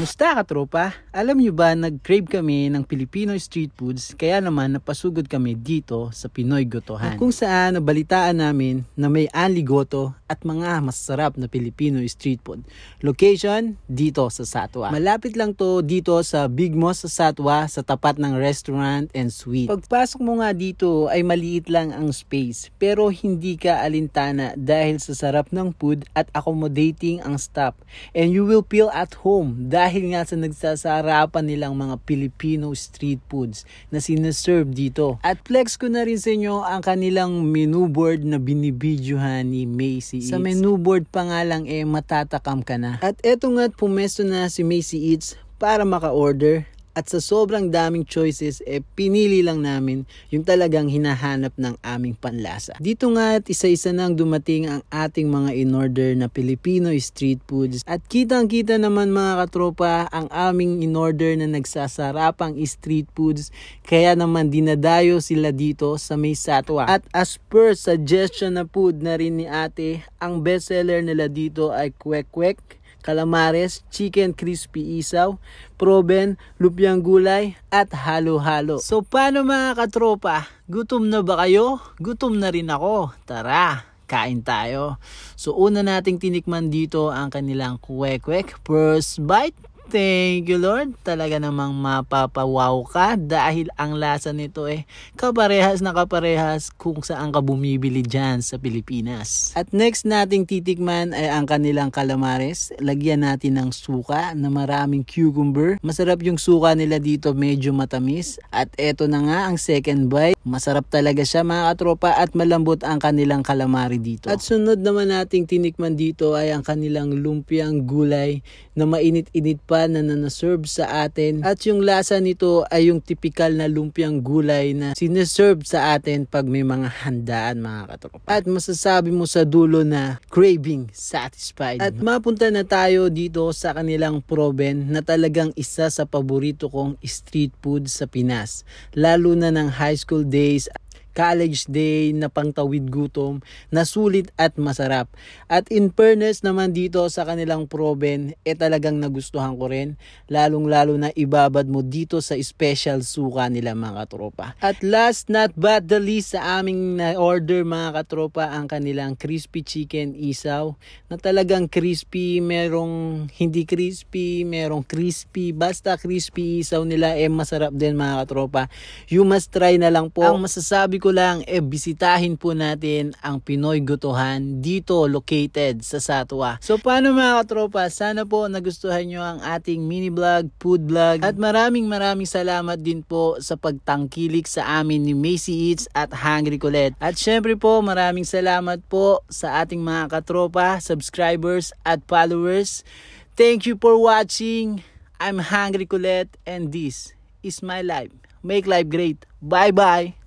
Kamusta ka tropa? Alam nyo ba, nag-crave kami ng Filipino street foods, kaya naman napasugod kami dito sa Pinoy Gotohan. Kung saan nabalitaan namin na may Anli Goto at mga masarap na Filipino street food. Location, dito sa Satwa. Malapit lang to dito sa Big Mall sa Satwa, sa tapat ng restaurant and suite. Pagpasok mo nga dito ay maliit lang ang space, pero hindi ka alintana dahil sa sarap ng food at accommodating ang staff. And you will feel at home dahil nga sa nagsasarapan nilang mga Filipino street foods na sinaserve dito. At flex ko na rin sa inyo ang kanilang menu board na binibidyohan ni Macy Eats. Sa menu board pa nga lang matatakam ka na. At eto nga't pumesto na si Macy Eats para maka-order. At sa sobrang daming choices, pinili lang namin yung talagang hinahanap ng aming panlasa. Dito nga at isa-isa nang dumating ang ating mga in-order na Filipino street foods. At kitang-kita naman mga katropa ang aming in-order na nagsasarapang street foods. Kaya naman dinadayo sila dito sa may Satwa. At as per suggestion na food na rin ni ate, ang bestseller nila dito ay kwek-kwek, calamares, chicken crispy isaw, proben, lumpiang gulay, at halo-halo. So paano mga katropa? Gutom na ba kayo? Gutom na rin ako. Tara, kain tayo. So una nating tinikman dito ang kanilang kwek-kwek. First bite. Thank you Lord. Talaga namang mapapawaw ka dahil ang lasa nito kaparehas na kaparehas kung saan ka bumibili dyan sa Pilipinas. At next nating titikman ay ang kanilang calamares. Lagyan natin ng suka na maraming cucumber. Masarap yung suka nila dito, medyo matamis. At eto na nga ang second bite. Masarap talaga siya mga katropa at malambot ang kanilang calamari dito. At sunod naman nating tinikman dito ay ang kanilang lumpiang gulay na mainit-init pa na nanaserve sa atin. At yung lasa nito ay yung typical na lumpiang gulay na sineserve sa atin pag may mga handaan mga katropa. At masasabi mo sa dulo na craving satisfied. At mapunta na tayo dito sa kanilang proben na talagang isa sa paborito kong street food sa Pinas. Lalo na ng high school days, college day na pangtawid gutom, na sulit at masarap. At in fairness naman dito sa kanilang proben, talagang nagustuhan ko rin. Lalong-lalo na ibabad mo dito sa special suka nila mga katropa. At last not but the least sa aming na-order mga katropa, ang kanilang crispy chicken isaw. Na talagang crispy, merong hindi crispy, merong crispy. Basta crispy isaw nila masarap din mga katropa. You must try na lang po. Ang masasabi ko lang bisitahin po natin ang Pinoy Gotohan dito located sa Satwa. So paano mga katropa, sana po nagustuhan nyo ang ating mini vlog, food vlog, at maraming salamat din po sa pagtangkilik sa amin ni Macy Eats at Hungry Colette. At syempre po maraming salamat po sa ating mga katropa, subscribers at followers. Thank you for watching. I'm Hungry Colette and this is my life. Make life great. Bye bye.